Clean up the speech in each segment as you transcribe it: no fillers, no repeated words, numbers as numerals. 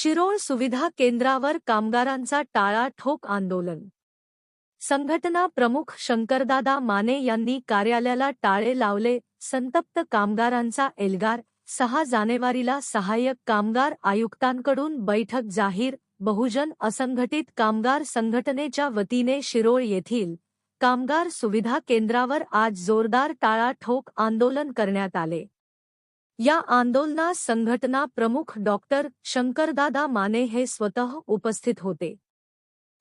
शिरोळ सुविधा केंद्रावर कामगारांचा टाळाठोक आंदोलन। संघटना प्रमुख शंकरदादा माने यांनी कार्यालयाला टाळे लावले। संतप्त कामगारांचा एल्गार। 6 जानेवारीला सहाय्यक कामगार आयुक्तांकडून बैठक जाहीर। बहुजन असंघटित कामगार संघटनेच्या वतीने शिरोळ येथील कामगार सुविधा केंद्रावर आज जोरदार टाळाठोक आंदोलन करण्यात आले। या आंदोलनास संघटना प्रमुख डॉक्टर शंकरदादा माने हे स्वतः उपस्थित होते।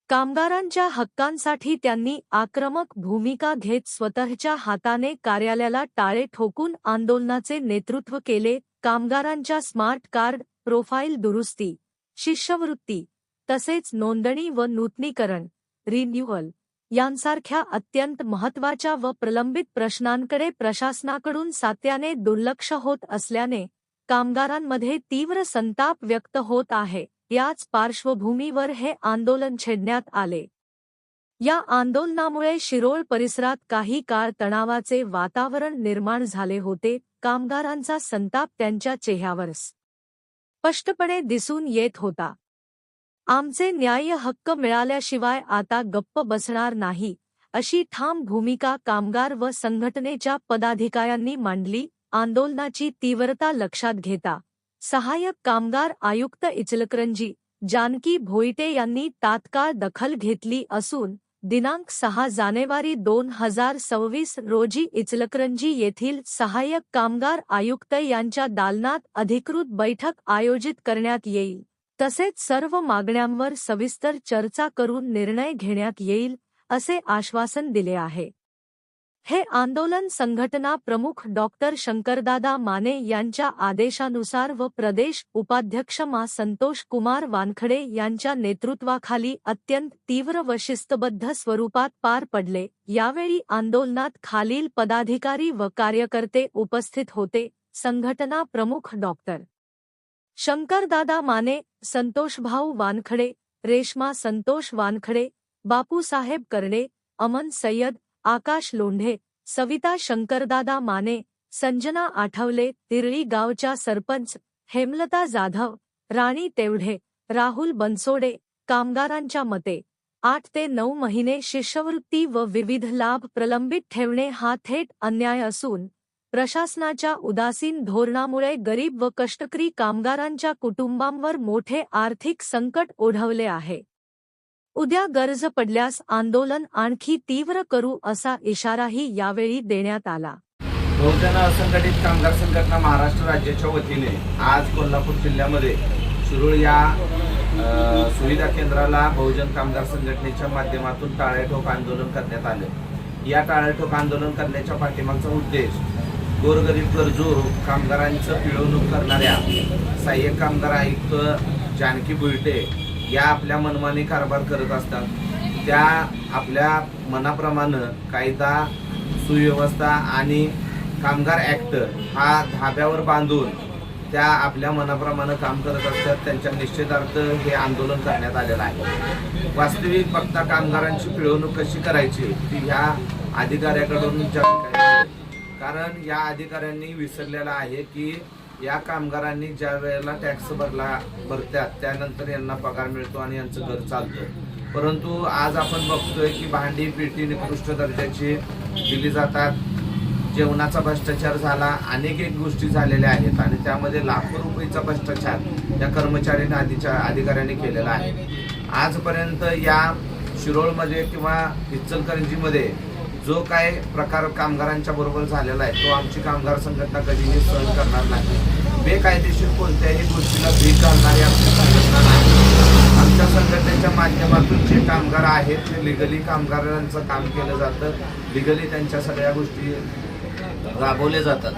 कामगारांच्या हक्कांसाठी त्यांनी आक्रमक भूमिका घेत स्वतःच्या हाताने कार्यालयाला टाळे ठोकून आंदोलनाचे नेतृत्व केले। कामगारांच्या स्मार्ट कार्ड, प्रोफाईल दुरुस्ती, शिष्यवृत्ती तसेच नोंदणी व नूतनीकरण रिन्युअल यांसारख्या अत्यंत महत्त्वाच्या व प्रलंबित प्रश्नांकडे प्रशासनाकडून सातत्याने दुर्लक्ष होत असल्याने कामगारांमध्ये तीव्र संताप व्यक्त होत आहे। याच पार्श्वभूमीवर हे आंदोलन छेडण्यात आले। या आंदोलनामुळे शिरोळ परिसरात काही काळ तणावाचे वातावरण निर्माण झाले होते। कामगारांचा संताप त्यांच्या चेहऱ्यावर स्पष्टपणे दिसून येत होता। आमचे न्याय्य हक्क मिळाल्याशिवाय आता गप्प बसणार नाही, अशी ठाम भूमिका कामगार व संघटनेच्या पदाधिकाऱ्यांनी मांडली। आंदोलनाची तीव्रता लक्षात घेता सहाय्यक कामगार आयुक्त इचलकरंजी जानकी भोईटे यांनी तात्काळ दखल घेतली असून दिनांक 6 जानेवारी 2026 रोजी इचलकरंजी येथील सहाय्यक कामगार आयुक्त यांच्या दालनात अधिकृत बैठक आयोजित करण्यात येईल। तसेच सर्व मागण्यांवर सविस्तर चर्चा करून निर्णय घेण्यात येईल, असे आश्वासन दिले आहे। हे आंदोलन संघटना प्रमुख डॉक्टर शंकरदादा माने यांच्या आदेशानुसार व प्रदेश उपाध्यक्ष मा संतोष कुमार वानखडे यांच्या नेतृत्वाखाली अत्यंत तीव्र व शिस्तबद्ध स्वरूपात पार पडले। यावेळी आंदोलनात खालील पदाधिकारी व कार्यकर्ते उपस्थित होते। संघटना प्रमुख डॉक्टर शंकरदादा माने, संतोषभाऊ वानखडे, रेश्मा संतोष वानखडे, बापूसाहेब करडे, अमन सय्यद, आकाश लोंढे, सविता शंकरदादा माने, संजना आठवले, तिरळी गावच्या सरपंच हेमलता जाधव, राणी तेवढे, राहुल बनसोडे। कामगारांच्या मते 8 ते 9 महिने शिष्यवृत्ती व विविध लाभ प्रलंबित ठेवणे हा थेट अन्याय असून प्रशासनाच्या उदासीन धोरणामुळे गरीब व कष्टकरी कामगारांच्या कुटुंबांवर मोठे आर्थिक संकट ओढवले आहे। उद्या गरज पडल्यास आंदोलन आणखी तीव्र करू असा इशाराही यावेळी देण्यात आला। बहुजन असंघटित कामगार संघटना महाराष्ट्र राज्याच्या वतीने आज कोल्हापूर जिल्ह्यामध्ये शिरोळ या सुविधा केंद्राला बहुजन कामगार संघटनेच्या माध्यमातून टाळेठोक आंदोलन करण्यात आले। या टाळेठोक आंदोलन करण्याच्या पाठीमागचा उद्देश गोरगरीब गरजू कामगारांचं पिळवणूक करणाऱ्या सहाय्यक कामगार आयुक्त जानकी भोईटे या आपल्या मनमानी कारभार करत असतात। त्या आपल्या मनाप्रमाणे कायदा सुव्यवस्था आणि कामगार ॲक्ट हा धाब्यावर बांधून त्या आपल्या मनाप्रमाणे काम करत असतात। त्यांच्या निश्चितार्थ हे आंदोलन करण्यात आलेलं आहे। वास्तविक बघता कामगारांची पिळवणूक कशी करायची ती ह्या अधिकाऱ्याकडून कारण या अधिकाऱ्यांनी विसरलेला आहे की या कामगारांनी ज्या वेळेला टॅक्स भरतात त्यानंतर यांना पगार मिळतो आणि यांचं घर चालतं। परंतु आज आपण बघतोय की भांडी पेटी निकृष्ट दर्जाची दिली जातात, जेवणाचा भ्रष्टाचार झाला, अनेक गोष्टी झालेल्या आहेत आणि त्यामध्ये लाखो रुपयाचा भ्रष्टाचार या कर्मचाऱ्यांनी अधिकाऱ्यांनी केलेला आहे। आजपर्यंत या शिरोळमध्ये किंवा इचलकरंजीमध्ये जो काय प्रकार कामगारांच्या बरोबर झालेला आहे तो आमची कामगार संघटना कधीही सहन करणार नाही। बेकायदेशीर कोणत्याही गोष्टीला भीक घालणारी आमची संघटना नाही। आमच्या संघटनेच्या माध्यमातून जे कामगार आहेत ते लिगली कामगारांचं काम केलं जातं, लिगली त्यांच्या सगळ्या गोष्टी राबवल्या जातात।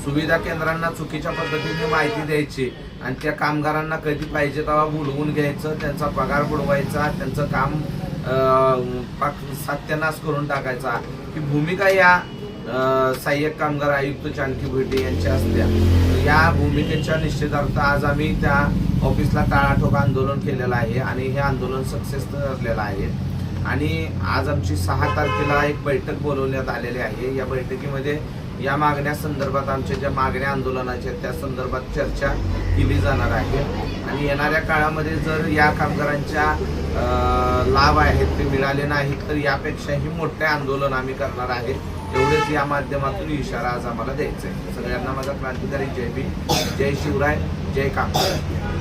सुविधा केंद्रांना चुकीच्या पद्धतीने माहिती द्यायची आणि त्या कामगारांना कधी पाहिजे तेव्हा बोलवून घ्यायचं, त्यांचा पगार बुडवायचा, त्यांचं काम सत्यानाश करून टाकायचा ही भूमिका या सहाय्यक कामगार आयुक्त जानकी भोईटे यांच्या असल्या। या भूमिकेच्या निश्चितार्थ आज आम्ही त्या ऑफिसला टाळाठोक आंदोलन केलेलं आहे आणि हे आंदोलन सक्सेस ठरलेलं आहे। आणि आज आमची 6 तारखेला एक बैठक बोलवण्यात आलेली आहे। या बैठकीमध्ये या मागण्या संदर्भात आमच्या ज्या मागण्या आंदोलनाच्या त्या संदर्भात चर्चा केली जाणार आहे। आणि येणाऱ्या काळामध्ये जर या कामगारांच्या लाभ आहेत ते मिळाले नाहीत तर यापेक्षाही मोठे आंदोलन आम्ही करणार आहे. एवढेच या माध्यमातून इशारा आज आम्हाला द्यायचा आहे. सगळ्यांना माझा क्रांतिकारी जय भीम, जय शिवराय, जय कामगार.